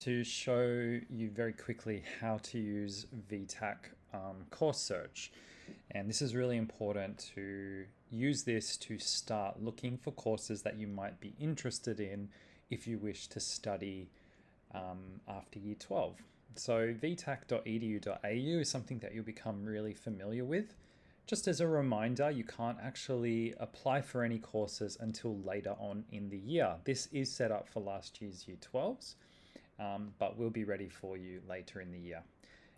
To show you very quickly how to use VTAC course search. And this is really important to use this to start looking for courses that you might be interested in if you wish to study after year 12. So vtac.edu.au is something that you'll become really familiar with. Just as a reminder, you can't actually apply for any courses until later on in the year. This is set up for last year's year 12s. But will be ready for you later in the year.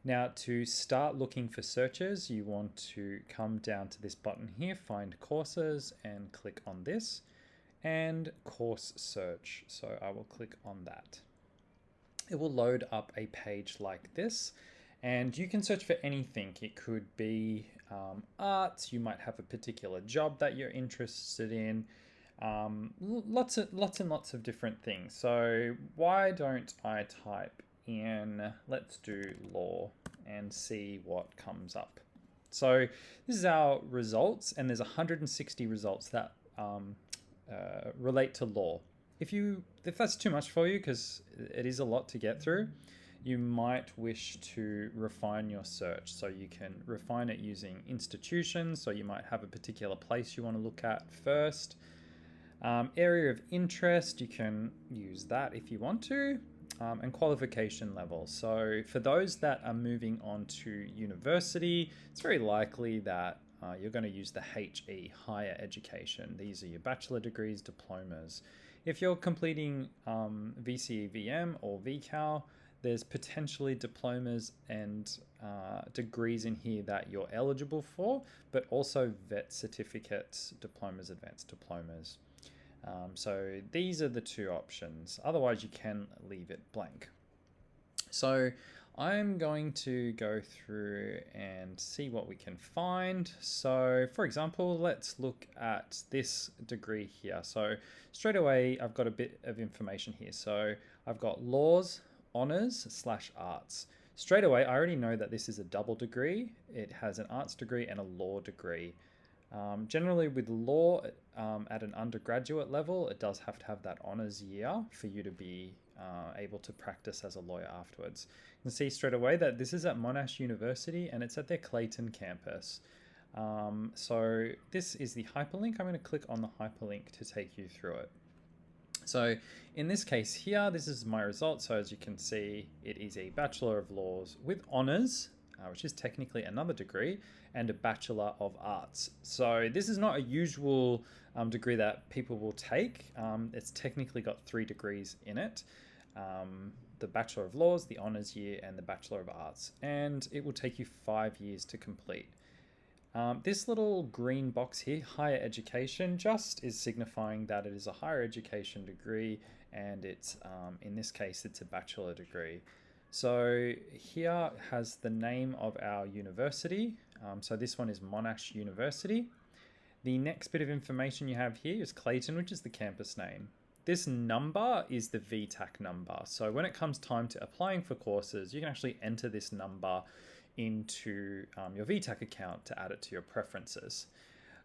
Now, to start looking for searches, you want to come down to this button here, find courses, and click on this, and course search. So I will click on that. It will load up a page like this, and you can search for anything. It could be arts, you might have a particular job that you're interested in, lots and lots of different things. So why don't I type in, let's do law and see what comes up. So this is our results, and there's 160 results that relate to law. If that's too much for you, because it is a lot to get through, you might wish to refine your search. So you can refine it using institutions. So you might have a particular place you want to look at first. Area of interest, you can use that if you want to, and qualification level. So for those that are moving on to university, it's very likely that you're going to use the HE, higher education. These are your bachelor degrees, diplomas. If you're completing VCE/VM or VCAL, there's potentially diplomas and degrees in here that you're eligible for, but also vet certificates, diplomas, advanced diplomas. So these are the two options. Otherwise, you can leave it blank. So I'm going to go through and see what we can find. So for example, let's look at this degree here. So straight away, I've got a bit of information here. So I've got laws, honours/arts. Straight away, I already know that this is a double degree. It has an arts degree and a law degree. Generally with law at an undergraduate level, it does have to have that honours year for you to be able to practice as a lawyer afterwards. You can see straight away that this is at Monash University and it's at their Clayton campus. So this is the hyperlink. I'm going to click on the hyperlink to take you through it. So in this case here, this is my result. So as you can see, it is a Bachelor of Laws with honours, which is technically another degree, and a Bachelor of Arts. So this is not a usual degree that people will take. It's technically got 3 degrees in it. The Bachelor of Laws, the honours year, and the Bachelor of Arts. And it will take you 5 years to complete. This little green box here, higher education, just is signifying that it is a higher education degree, and it's in this case, it's a bachelor degree. So here has the name of our university. So this one is Monash University. The next bit of information you have here is Clayton, which is the campus name. This number is the VTAC number. So when it comes time to applying for courses, you can actually enter this number into your VTAC account to add it to your preferences.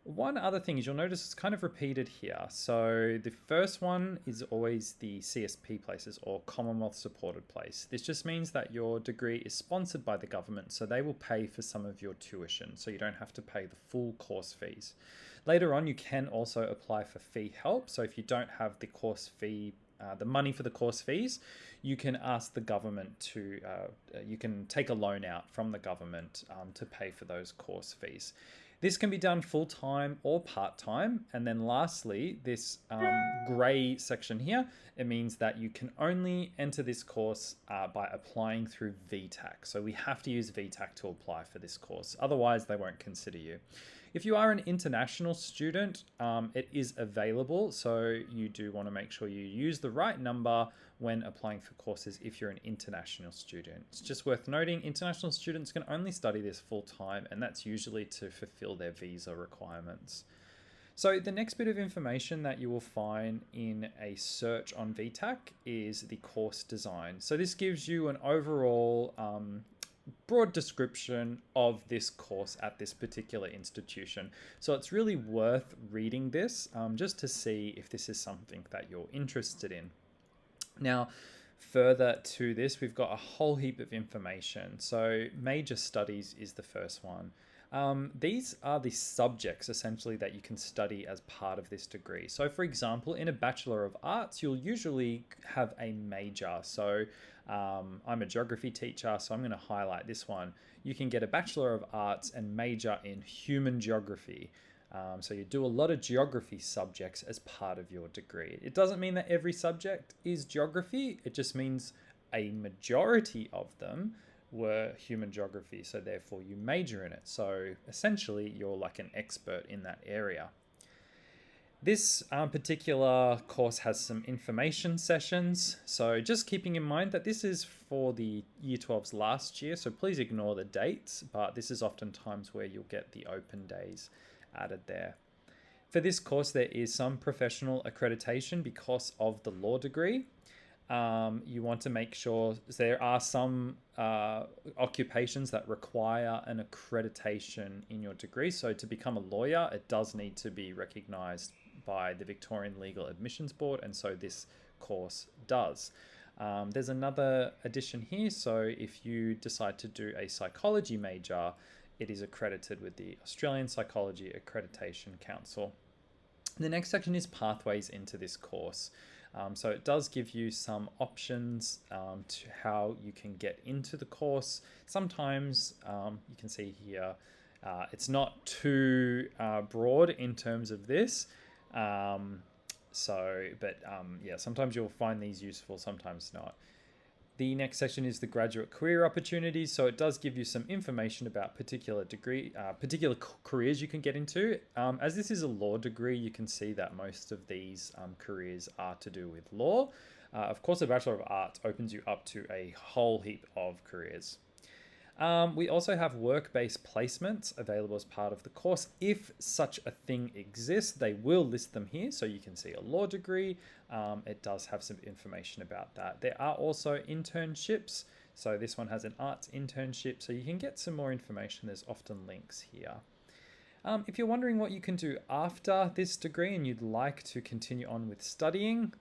One other thing is you'll notice it's kind of repeated here. So the first one is always the CSP places, or Commonwealth supported place. This just means that your degree is sponsored by the government, so they will pay for some of your tuition, so you don't have to pay the full course fees. Later on, you can also apply for fee help. So if you don't have the course fee, the money for the course fees, you can ask the government to, you can take a loan out from the government to pay for those course fees. This can be done full-time or part-time. And then lastly, this gray section here, it means that you can only enter this course by applying through VTAC. So we have to use VTAC to apply for this course. Otherwise, they won't consider you. If you are an international student, it is available. So you do want to make sure you use the right number when applying for courses if you're an international student. It's just worth noting, international students can only study this full time, and that's usually to fulfill their visa requirements. So the next bit of information that you will find in a search on VTAC is the course design. So this gives you an overall broad description of this course at this particular institution. So it's really worth reading this just to see if this is something that you're interested in. Now, Further to this, we've got a whole heap of information. So major studies is the first one. These are the subjects essentially that you can study as part of this degree. So for example, in a Bachelor of Arts, you'll usually have a major. So I'm a geography teacher, so I'm going to highlight this one. You can get a Bachelor of Arts and major in human geography. So you do a lot of geography subjects as part of your degree. It doesn't mean that every subject is geography. It just means a majority of them were human geography. So therefore you major in it. So essentially you're like an expert in that area. This particular course has some information sessions. So just keeping in mind that this is for the Year 12s last year. So please ignore the dates, but this is oftentimes where you'll get the open days added there. For this course, there is some professional accreditation because of the law degree. You want to make sure there are some occupations that require an accreditation in your degree. So to become a lawyer, it does need to be recognised by the Victorian Legal Admissions Board, and so this course does. There's another addition here. So if you decide to do a psychology major, it is accredited with the Australian Psychology Accreditation Council. The next section is pathways into this course. So it does give you some options to how you can get into the course. Sometimes you can see here, it's not too broad in terms of this. Yeah, sometimes you'll find these useful, sometimes not. The next section is the graduate career opportunities. So it does give you some information about particular careers you can get into. As this is a law degree, you can see that most of these careers are to do with law. Of course, a Bachelor of Arts opens you up to a whole heap of careers. We also have work-based placements available as part of the course. If such a thing exists, they will list them here. So you can see a law degree. It does have some information about that. There are also internships. So this one has an arts internship. So you can get some more information. There's often links here. If you're wondering what you can do after this degree and you'd like to continue on with studying,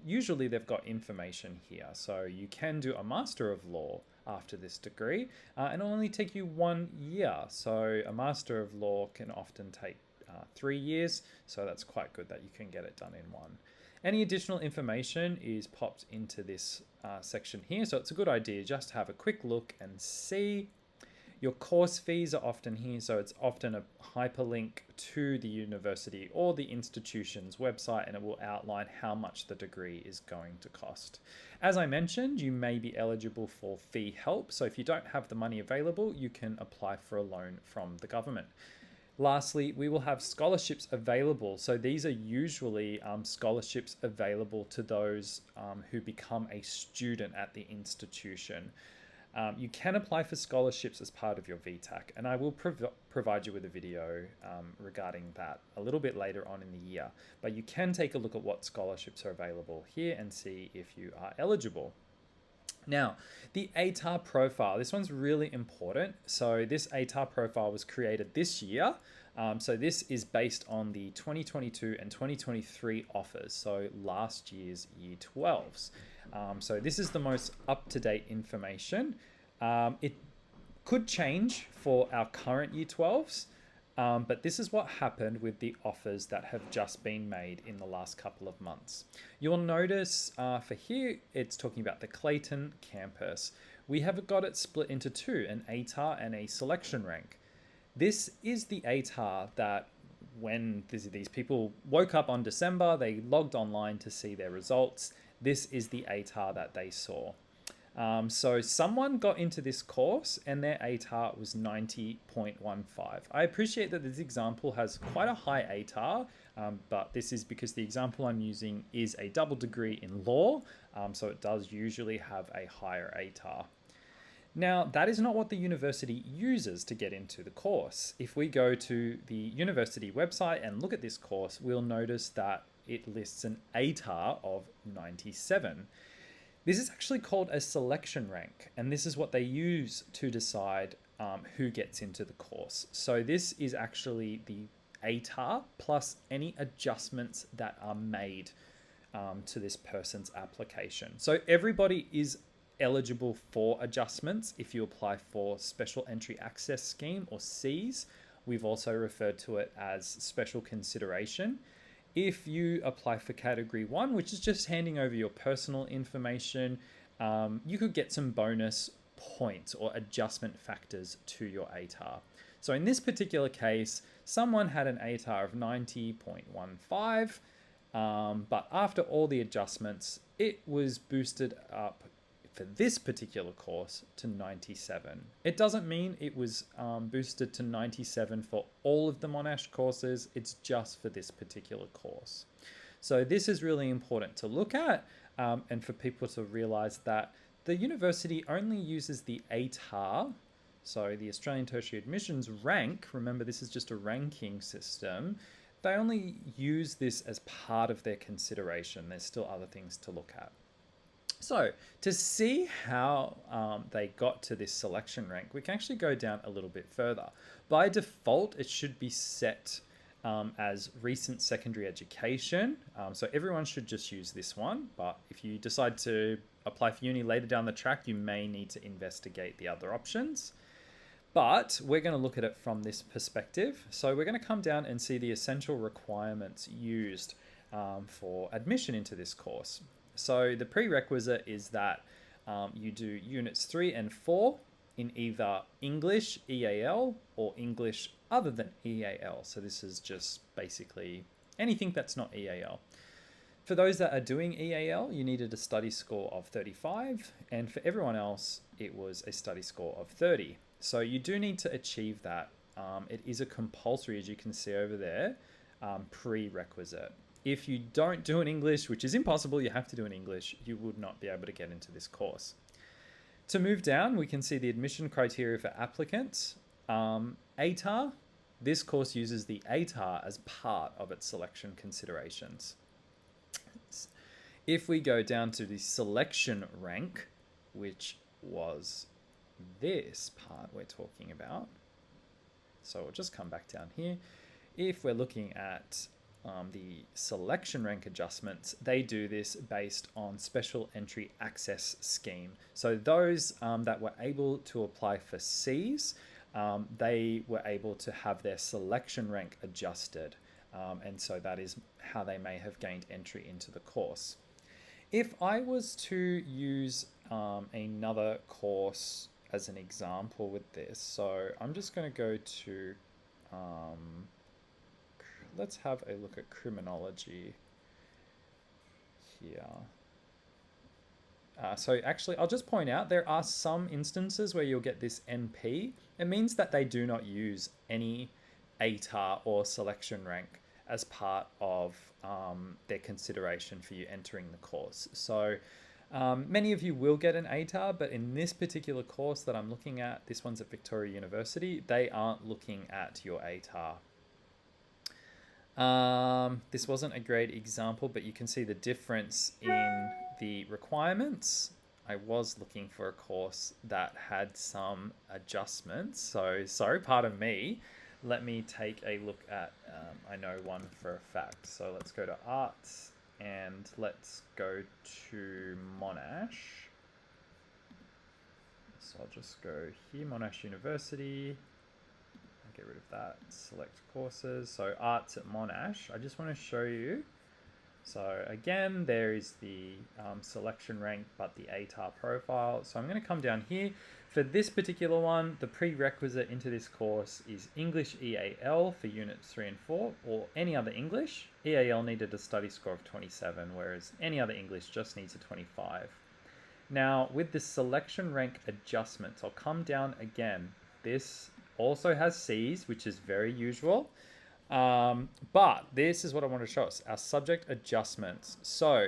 usually they've got information here. So you can do a Master of Law after this degree, and it'll only take you 1 year. So a Master of Law can often take 3 years. So that's quite good that you can get it done in one. Any additional information is popped into this section here. So it's a good idea just to have a quick look and see. Your course fees are often here, so it's often a hyperlink to the university or the institution's website, and it will outline how much the degree is going to cost. As I mentioned, you may be eligible for fee help, so if you don't have the money available, you can apply for a loan from the government. Lastly, we will have scholarships available. So these are usually scholarships available to those who become a student at the institution. You can apply for scholarships as part of your VTAC, and I will provide you with a video regarding that a little bit later on in the year. But you can take a look at what scholarships are available here and see if you are eligible. Now, the ATAR profile, this one's really important. So this ATAR profile was created this year. So this is based on the 2022 and 2023 offers, so last year's Year 12s. So this is the most up-to-date information. It could change for our current Year 12s, but this is what happened with the offers that have just been made in the last couple of months. You'll notice for here, it's talking about the Clayton campus. We have got it split into two, an ATAR and a selection rank. This is the ATAR that when these people woke up on December, they logged online to see their results. This is the ATAR that they saw. So someone got into this course and their ATAR was 90.15. I appreciate that this example has quite a high ATAR, but this is because the example I'm using is a double degree in law, so it does usually have a higher ATAR. Now, that is not what the university uses to get into the course. If we go to the university website and look at this course, we'll notice that it lists an ATAR of 97. This is actually called a selection rank, and this is what they use to decide who gets into the course. So this is actually the ATAR plus any adjustments that are made to this person's application. So everybody is eligible for adjustments if you apply for Special Entry Access Scheme, or SEAS. We've also referred to it as Special Consideration. If you apply for Category 1, which is just handing over your personal information, you could get some bonus points or adjustment factors to your ATAR. So in this particular case, someone had an ATAR of 90.15, but after all the adjustments, it was boosted up for this particular course to 97. It doesn't mean it was boosted to 97 for all of the Monash courses, it's just for this particular course. So this is really important to look at, and for people to realize that the university only uses the ATAR, so the Australian Tertiary Admissions rank. Remember, this is just a ranking system. They only use this as part of their consideration. There's still other things to look at. So to see how they got to this selection rank, we can actually go down a little bit further. By default, it should be set as recent secondary education. So everyone should just use this one. But if you decide to apply for uni later down the track, you may need to investigate the other options. But we're going to look at it from this perspective. So we're going to come down and see the essential requirements used for admission into this course. So the prerequisite is that you do units 3 and 4 in either English, EAL, or English other than EAL. So this is just basically anything that's not EAL. For those that are doing EAL, you needed a study score of 35, and for everyone else, it was a study score of 30. So you do need to achieve that. It is a compulsory, as you can see over there, prerequisite. If you don't do an English, which is impossible, you have to do an English, you would not be able to get into this course. To move down, we can see the admission criteria for applicants. ATAR, this course uses the ATAR as part of its selection considerations. If we go down to the selection rank, which was this part we're talking about, so we'll just come back down here. If we're looking at the selection rank adjustments, they do this based on Special Entry Access Scheme. So those that were able to apply for SEAS, they were able to have their selection rank adjusted. And so that is how they may have gained entry into the course. If I was to use another course as an example with this, so I'm just going to go to, let's have a look at criminology here. So actually, I'll just point out there are some instances where you'll get this NP. It means that they do not use any ATAR or selection rank as part of their consideration for you entering the course. So many of you will get an ATAR, but in this particular course that I'm looking at, this one's at Victoria University, they aren't looking at your ATAR. This wasn't a great example, but you can see the difference in the requirements. I was looking for a course that had some adjustments, so sorry, pardon me. Let me take a look at, I know one for a fact. So let's go to arts and let's go to Monash. So I'll just go here, Monash University. I'll get rid of that, select courses. So arts at Monash, I just want to show you. So again, there is the selection rank, but the ATAR profile. So I'm going to come down here. For this particular one, the prerequisite into this course is English EAL for units 3 and 4, or any other English. EAL needed a study score of 27, whereas any other English just needs a 25. Now, with the selection rank adjustments, I'll come down again. This also has C's, which is very usual. But this is what I want to show us, our subject adjustments. So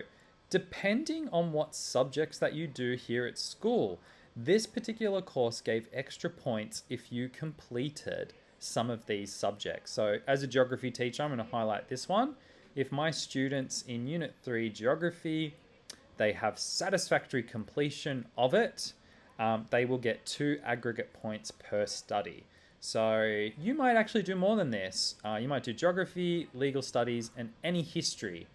depending on what subjects that you do here at school, this particular course gave extra points if you completed some of these subjects. So as a geography teacher, I'm going to highlight this one. If my students in Unit 3 Geography, they have satisfactory completion of it, they will get 2 aggregate points per study. So you might actually do more than this. You might do geography, legal studies, and any history.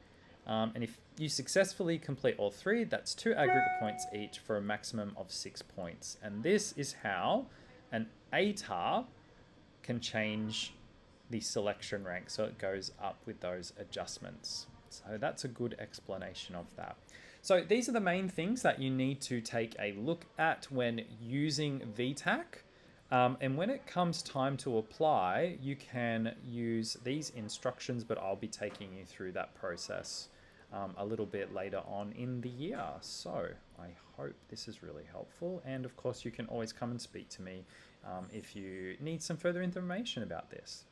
And if You successfully complete all 3. That's 2 aggregate points each for a maximum of 6 points. And this is how an ATAR can change the selection rank so it goes up with those adjustments. So that's a good explanation of that. So these are the main things that you need to take a look at when using VTAC. And when it comes time to apply, you can use these instructions, but I'll be taking you through that process a little bit later on in the year. So I hope this is really helpful. And of course, you can always come and speak to me if you need some further information about this.